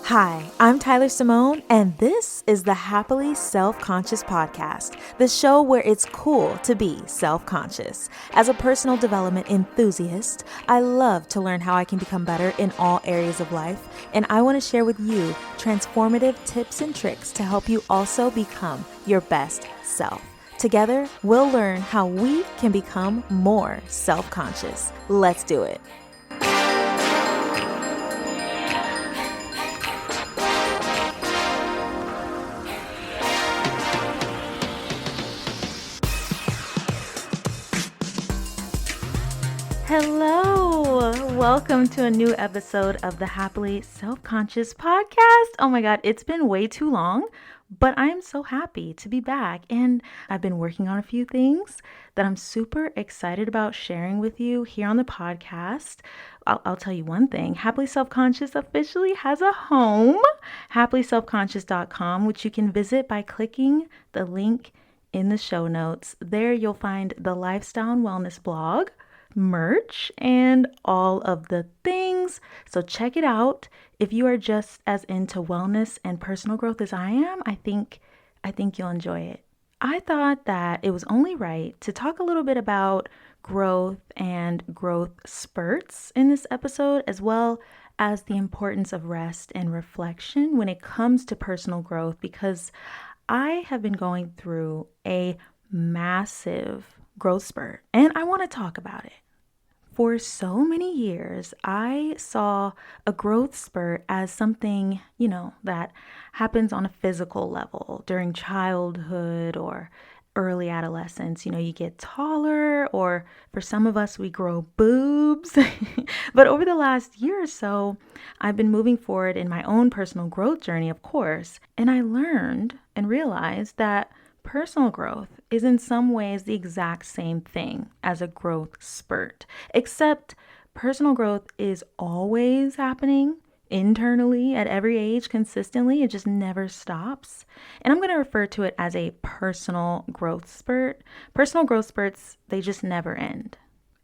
Hi, I'm Tyler Simone, and this is the Happily Self-Conscious Podcast, the show where it's cool to be self-conscious. As a personal development enthusiast, I love to learn how I can become better in all areas of life, and I want to share with you transformative tips and tricks to help you also become your best self. Together, we'll learn how we can become more self-conscious. Let's do it. Hello, welcome to a new episode of the Happily Self-Conscious Podcast. Oh my God, it's been way too long, but I'm so happy to be back, and I've been working on a few things that I'm super excited about sharing with you here on the podcast. I'll tell you one thing, Happily Self-Conscious officially has a home, happilyselfconscious.com, which you can visit by clicking the link in the show notes. There you'll find the Lifestyle and Wellness blog, merch, and all of the things. So check it out. If you are just as into wellness and personal growth as I am, I think you'll enjoy it. I thought that it was only right to talk a little bit about growth and growth spurts in this episode, as well as the importance of rest and reflection when it comes to personal growth, because I have been going through a massive growth spurt, and I want to talk about it. For so many years, I saw a growth spurt as something, that happens on a physical level during childhood or early adolescence. You get taller, or for some of us, we grow boobs. But over the last year or so, I've been moving forward in my own personal growth journey, of course, and I learned and realized that personal growth is in some ways the exact same thing as a growth spurt, except personal growth is always happening internally at every age consistently. It just never stops. And I'm going to refer to it as a personal growth spurt. Personal growth spurts, they just never end.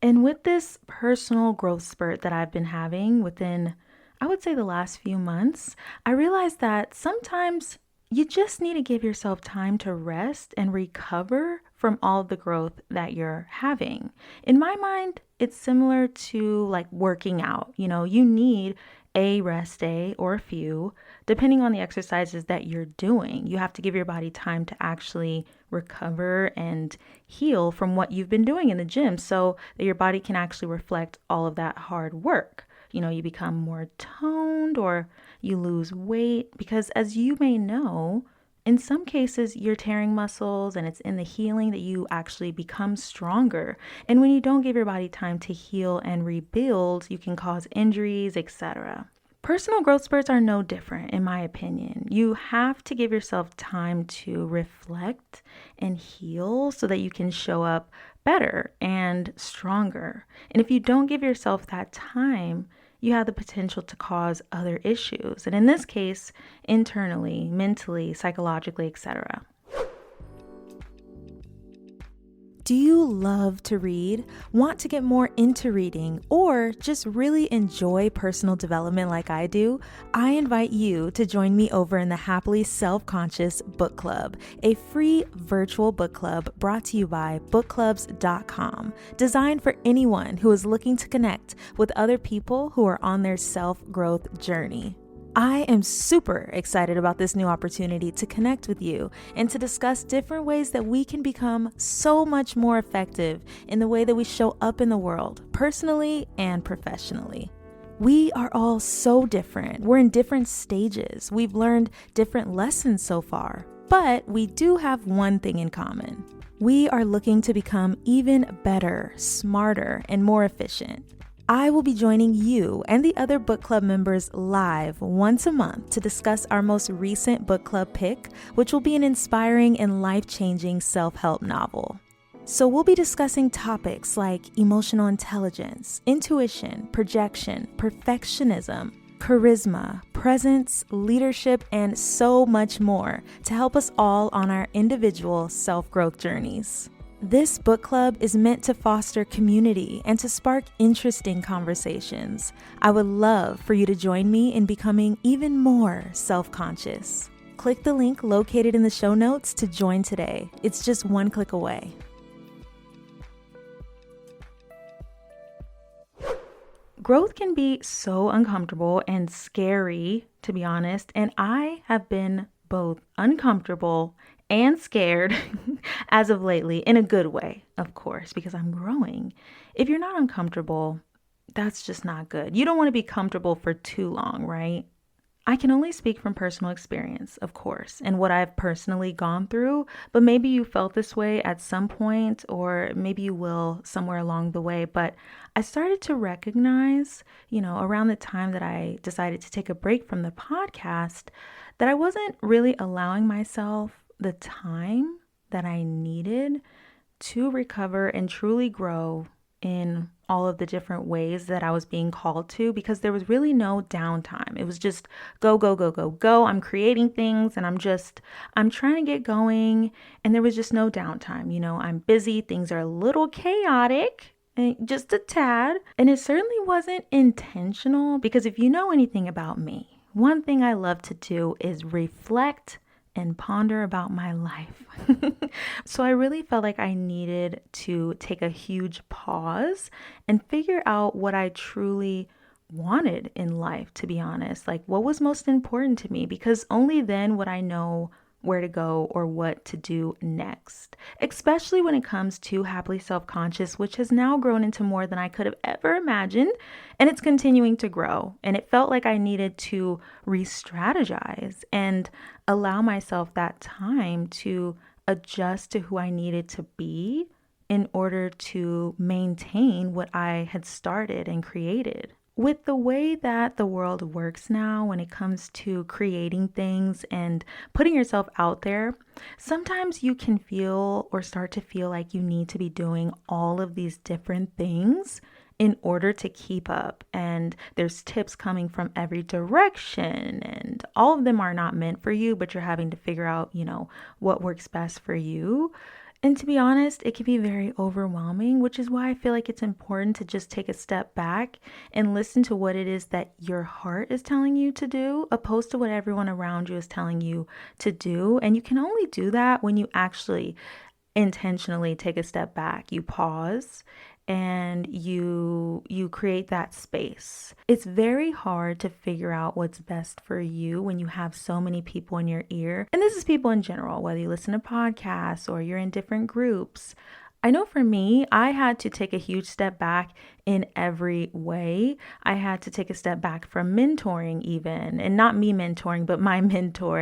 And with this personal growth spurt that I've been having within, I would say, the last few months, I realized that sometimes you just need to give yourself time to rest and recover from all of the growth that you're having. In my mind, it's similar to like working out. You need a rest day or a few, depending on the exercises that you're doing. You have to give your body time to actually recover and heal from what you've been doing in the gym so that your body can actually reflect all of that hard work. You become more toned or you lose weight because, as you may know, in some cases you're tearing muscles and it's in the healing that you actually become stronger. And when you don't give your body time to heal and rebuild, you can cause injuries, etc. Personal growth spurts are no different, in my opinion. You have to give yourself time to reflect and heal so that you can show up better and stronger. And if you don't give yourself that time, you have the potential to cause other issues. And in this case, internally, mentally, psychologically, etc. Do you love to read, want to get more into reading, or just really enjoy personal development like I do? I invite you to join me over in the Happily Self-Conscious Book Club, a free virtual book club brought to you by bookclubs.com, designed for anyone who is looking to connect with other people who are on their self-growth journey. I am super excited about this new opportunity to connect with you and to discuss different ways that we can become so much more effective in the way that we show up in the world, personally and professionally. We are all so different. We're in different stages. We've learned different lessons so far, but we do have one thing in common. We are looking to become even better, smarter, and more efficient. I will be joining you and the other book club members live once a month to discuss our most recent book club pick, which will be an inspiring and life-changing self-help novel. So we'll be discussing topics like emotional intelligence, intuition, projection, perfectionism, charisma, presence, leadership, and so much more to help us all on our individual self-growth journeys. This book club is meant to foster community and to spark interesting conversations. I would love for you to join me in becoming even more self-conscious. Click the link located in the show notes to join today. It's just one click away. Growth can be so uncomfortable and scary, to be honest, and I have been both uncomfortable and scared as of lately, in a good way, of course, because I'm growing. If you're not uncomfortable, that's just not good. You don't want to be comfortable for too long, right? I can only speak from personal experience, of course, and what I've personally gone through, but maybe you felt this way at some point, or maybe you will somewhere along the way. But I started to recognize, around the time that I decided to take a break from the podcast, that I wasn't really allowing myself the time that I needed to recover and truly grow in all of the different ways that I was being called to, because there was really no downtime. It was just go, go, go, go, go. I'm creating things and I'm trying to get going, and there was just no downtime. I'm busy. Things are a little chaotic, just a tad. And it certainly wasn't intentional, because if you know anything about me, one thing I love to do is reflect and ponder about my life. So I really felt like I needed to take a huge pause and figure out what I truly wanted in life, to be honest. Like, what was most important to me, because only then would I know where to go or what to do next, especially when it comes to Happily Self-Conscious, which has now grown into more than I could have ever imagined, and it's continuing to grow. And it felt like I needed to re-strategize and allow myself that time to adjust to who I needed to be in order to maintain what I had started and created. With the way that the world works now when it comes to creating things and putting yourself out there, sometimes you can feel or start to feel like you need to be doing all of these different things in order to keep up. And there's tips coming from every direction, and all of them are not meant for you, but you're having to figure out, what works best for you. And to be honest, it can be very overwhelming, which is why I feel like it's important to just take a step back and listen to what it is that your heart is telling you to do, opposed to what everyone around you is telling you to do. And you can only do that when you actually intentionally take a step back. You pause and you create that space. It's very hard to figure out what's best for you when you have so many people in your ear. And this is people in general, whether you listen to podcasts or you're in different groups. I know for me, I had to take a huge step back in every way. I had to take a step back from mentoring even, and not me mentoring, but my mentor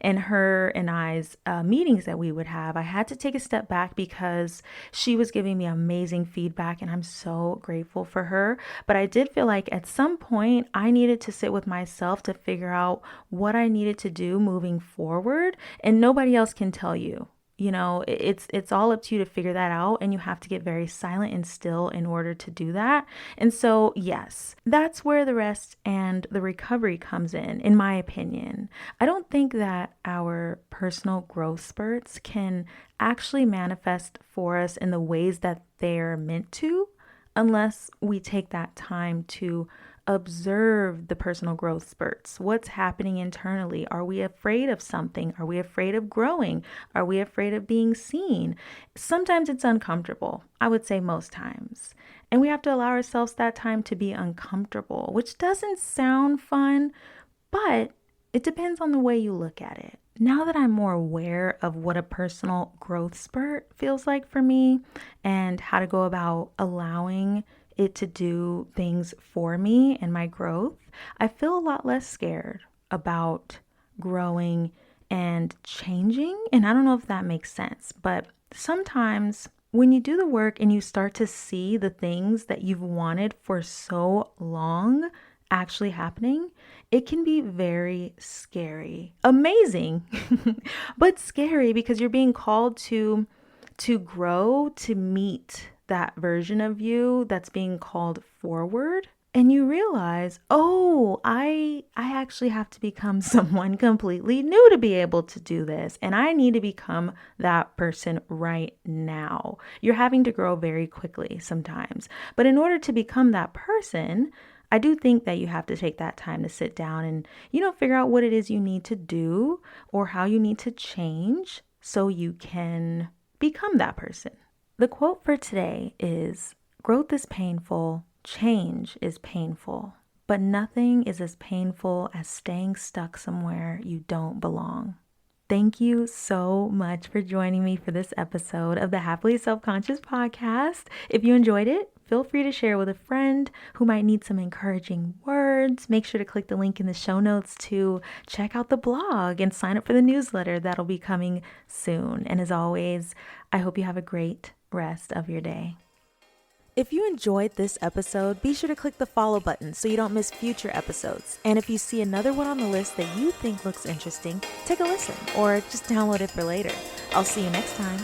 and her and I's meetings that we would have. I had to take a step back because she was giving me amazing feedback, and I'm so grateful for her. But I did feel like at some point I needed to sit with myself to figure out what I needed to do moving forward, and nobody else can tell you. It's all up to you to figure that out, and you have to get very silent and still in order to do that. And so, yes, that's where the rest and the recovery comes in my opinion. I don't think that our personal growth spurts can actually manifest for us in the ways that they're meant to, unless we take that time to observe the personal growth spurts. What's happening internally? Are we afraid of something? Are we afraid of growing? Are we afraid of being seen? Sometimes it's uncomfortable. I would say most times. And we have to allow ourselves that time to be uncomfortable, which doesn't sound fun, but it depends on the way you look at it. Now that I'm more aware of what a personal growth spurt feels like for me and how to go about allowing it to do things for me and my growth, I feel a lot less scared about growing and changing. And I don't know if that makes sense, but sometimes when you do the work and you start to see the things that you've wanted for so long actually happening, it can be very scary. Amazing, but scary, because you're being called to grow, to meet that version of you that's being called forward. and you realize, oh, I actually have to become someone completely new to be able to do this, and I need to become that person right now. You're having to grow very quickly sometimes, but in order to become that person, I do think that you have to take that time to sit down and, figure out what it is you need to do or how you need to change so you can become that person. The quote for today is, growth is painful, change is painful, but nothing is as painful as staying stuck somewhere you don't belong. Thank you so much for joining me for this episode of the Happily Self-Conscious podcast. If you enjoyed it, feel free to share with a friend who might need some encouraging words. Make sure to click the link in the show notes to check out the blog and sign up for the newsletter that'll be coming soon. And as always, I hope you have a great rest of your day. If you enjoyed this episode, be sure to click the follow button so you don't miss future episodes. And if you see another one on the list that you think looks interesting, take a listen or just download it for later. I'll see you next time.